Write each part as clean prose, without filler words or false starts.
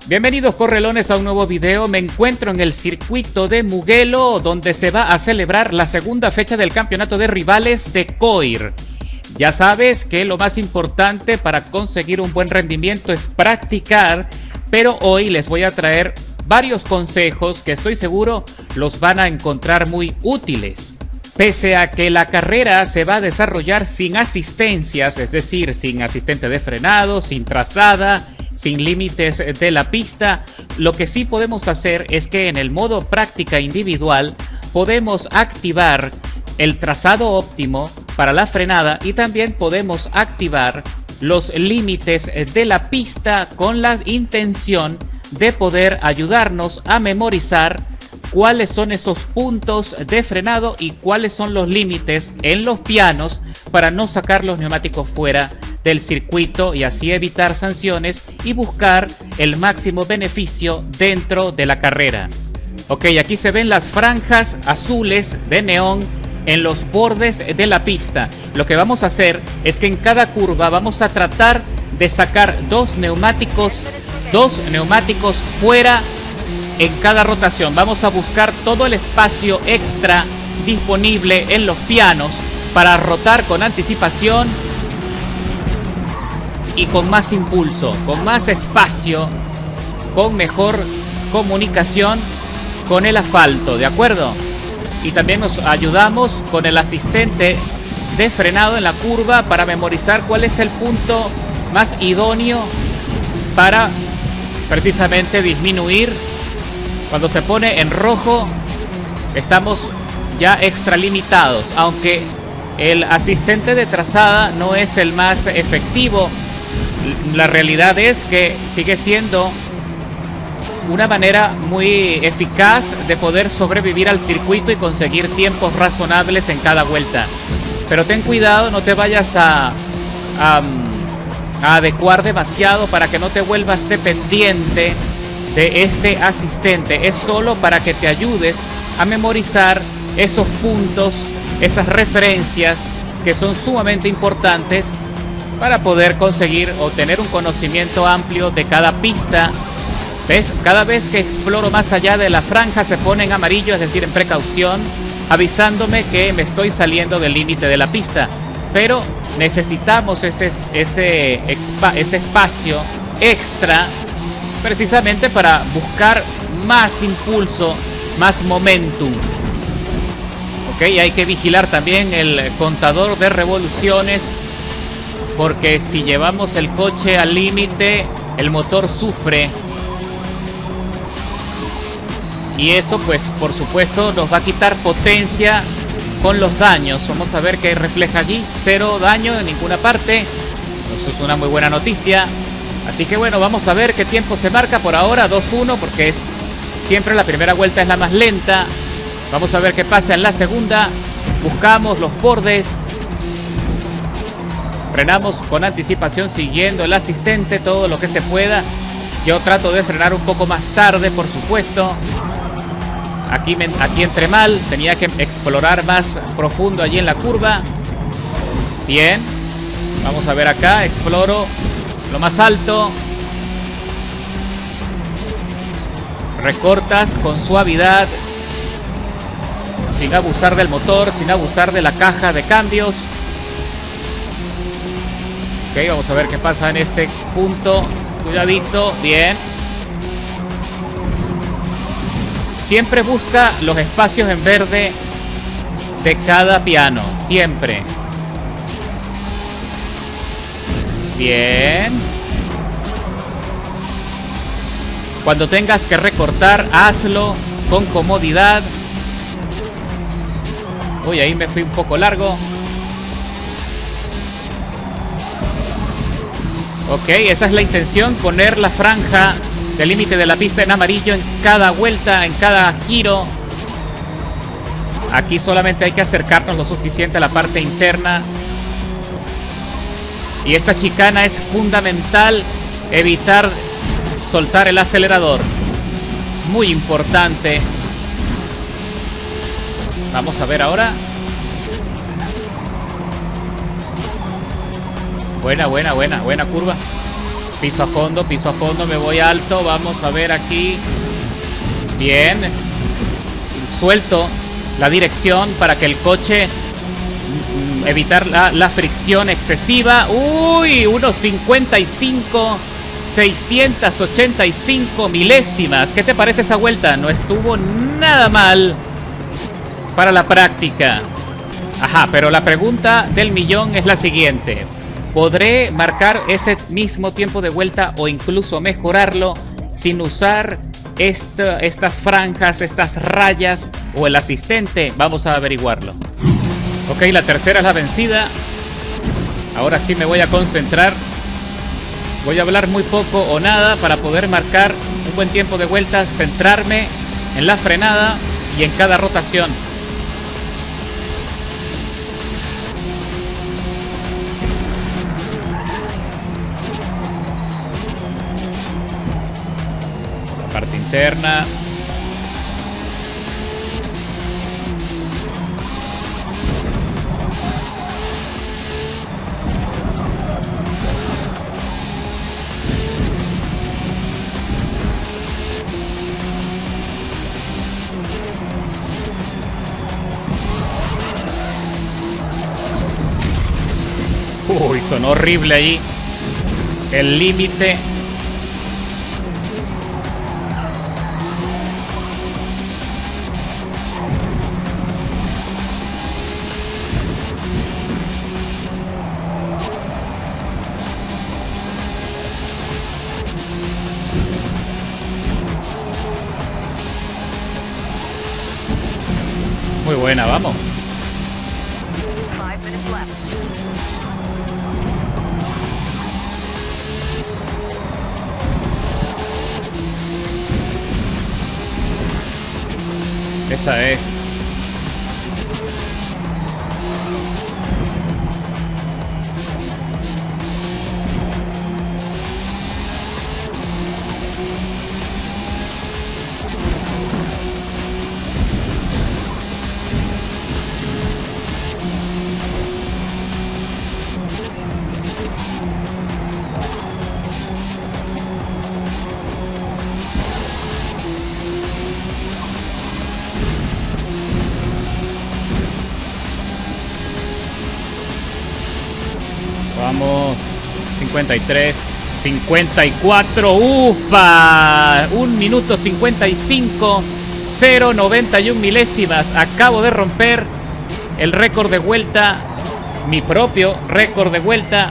Bienvenidos correlones a un nuevo video. Me encuentro en el circuito de Mugello, donde se va a celebrar la segunda fecha del campeonato de rivales de COIR. Ya sabes que lo más importante para conseguir un buen rendimiento es practicar, pero hoy les voy a traer varios consejos que estoy seguro los van a encontrar muy útiles. Pese a que la carrera se va a desarrollar sin asistencias, es decir, sin asistente de frenado, sin trazada, sin límites de la pista, lo que sí podemos hacer es que en el modo práctica individual podemos activar el trazado óptimo para la frenada y también podemos activar los límites de la pista con la intención de poder ayudarnos a memorizar cuáles son esos puntos de frenado y cuáles son los límites en los pianos para no sacar los neumáticos fuera del circuito y así evitar sanciones y buscar el máximo beneficio dentro de la carrera. Ok, aquí se ven las franjas azules de neón en los bordes de la pista. Lo que vamos a hacer es que en cada curva vamos a tratar de sacar dos neumáticos fuera en cada rotación. Vamos a buscar todo el espacio extra disponible en los pianos para rotar con anticipación y con más impulso, con más espacio, con mejor comunicación con el asfalto, ¿de acuerdo? Y también nos ayudamos con el asistente de frenado en la curva para memorizar cuál es el punto más idóneo para precisamente disminuir. Cuando se pone en rojo estamos ya extralimitados, aunque el asistente de trazada no es el más efectivo. La realidad es que sigue siendo una manera muy eficaz de poder sobrevivir al circuito y conseguir tiempos razonables en cada vuelta. Pero ten cuidado, no te vayas a adecuar demasiado para que no te vuelvas dependiente de este asistente. Es solo para que te ayudes a memorizar esos puntos, esas referencias que son sumamente importantes para poder conseguir o tener un conocimiento amplio de cada pista. ¿Ves? Cada vez que exploro más allá de la franja se pone en amarillo, es decir, en precaución, avisándome que me estoy saliendo del límite de la pista. Pero necesitamos ese espacio extra precisamente para buscar más impulso, más momentum. Ok, hay que vigilar también el contador de revoluciones, porque si llevamos el coche al límite, el motor sufre. Y eso, pues, por supuesto, nos va a quitar potencia con los daños. Vamos a ver qué refleja allí. 0 daño en ninguna parte. Eso es una muy buena noticia. Así que bueno, vamos a ver qué tiempo se marca por ahora. 2-1, porque es siempre la primera vuelta es la más lenta. Vamos a ver qué pasa en la segunda. Buscamos los bordes. Frenamos con anticipación siguiendo el asistente todo lo que se pueda. Yo trato de frenar un poco más tarde, por supuesto. Aquí entré mal. Tenía que explorar más profundo allí en la curva. Bien. Vamos a ver acá. Exploro lo más alto. Recortas con suavidad, sin abusar del motor, sin abusar de la caja de cambios. Ok, vamos a ver qué pasa en este punto. Cuidadito, bien. Siempre busca los espacios en verde de cada piano, siempre. Bien. Cuando tengas que recortar, hazlo con comodidad. Uy, ahí me fui un poco largo. Ok, esa es la intención, poner la franja del límite de la pista en amarillo en cada vuelta, en cada giro. Aquí solamente hay que acercarnos lo suficiente a la parte interna. Y esta chicana es fundamental, evitar soltar el acelerador. Es muy importante. Vamos a ver ahora. Buena curva. Ok, piso a fondo, me voy alto. Vamos a ver aquí. Bien. Suelto la dirección para que el coche evitar la fricción excesiva. Uy, 1.55, 685 milésimas. ¿Qué te parece esa vuelta? No estuvo nada mal para la práctica. Ajá, pero la pregunta del millón es la siguiente. ¿Podré marcar ese mismo tiempo de vuelta o incluso mejorarlo sin usar estas franjas, estas rayas o el asistente? Vamos a averiguarlo. Ok, la tercera es la vencida. Ahora sí me voy a concentrar. Voy a hablar muy poco o nada para poder marcar un buen tiempo de vuelta, centrarme en la frenada y en cada rotación. Parte interna. Uy, sonó horrible ahí. El límite. Muy buena, vamos. Esa es. Vamos, 53, 54, ¡upa! 1 minuto 55, 0.91 milésimas. Acabo de romper el récord de vuelta, mi propio récord de vuelta.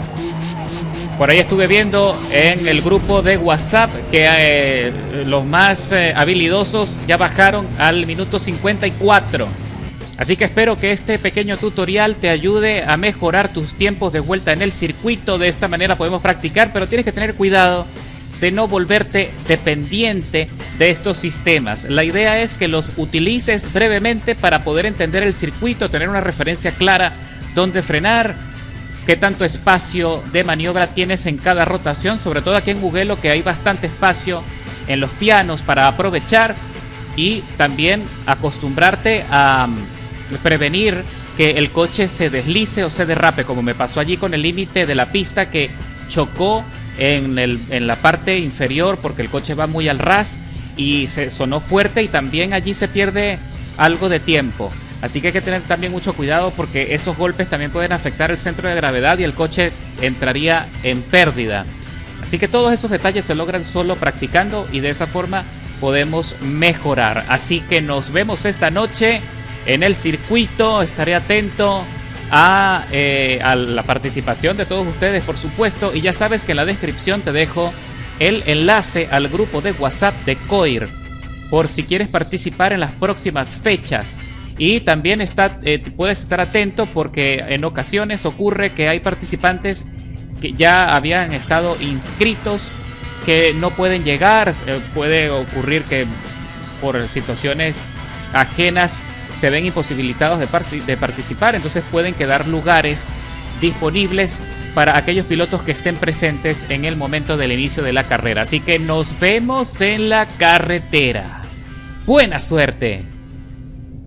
Por ahí estuve viendo en el grupo de WhatsApp que los más habilidosos ya bajaron al minuto 54. Así que espero que este pequeño tutorial te ayude a mejorar tus tiempos de vuelta en el circuito. De esta manera podemos practicar, pero tienes que tener cuidado de no volverte dependiente de estos sistemas. La idea es que los utilices brevemente para poder entender el circuito, tener una referencia clara dónde frenar, qué tanto espacio de maniobra tienes en cada rotación, sobre todo aquí en Mugello, que hay bastante espacio en los pianos para aprovechar, y también acostumbrarte a prevenir que el coche se deslice o se derrape, como me pasó allí con el límite de la pista, que chocó en la parte inferior porque el coche va muy al ras y se sonó fuerte, y también allí se pierde algo de tiempo. Así que hay que tener también mucho cuidado porque esos golpes también pueden afectar el centro de gravedad y el coche entraría en pérdida. Así que todos esos detalles se logran solo practicando, y de esa forma podemos mejorar. Así que nos vemos esta noche en el circuito. Estaré atento a la participación de todos ustedes, por supuesto, y ya sabes que en la descripción te dejo el enlace al grupo de WhatsApp de Coir por si quieres participar en las próximas fechas. Y también puedes estar atento porque en ocasiones ocurre que hay participantes que ya habían estado inscritos que no pueden llegar. Puede ocurrir que por situaciones ajenas se ven imposibilitados de participar, entonces pueden quedar lugares disponibles para aquellos pilotos que estén presentes en el momento del inicio de la carrera. Así que nos vemos en la carretera. ¡Buena suerte!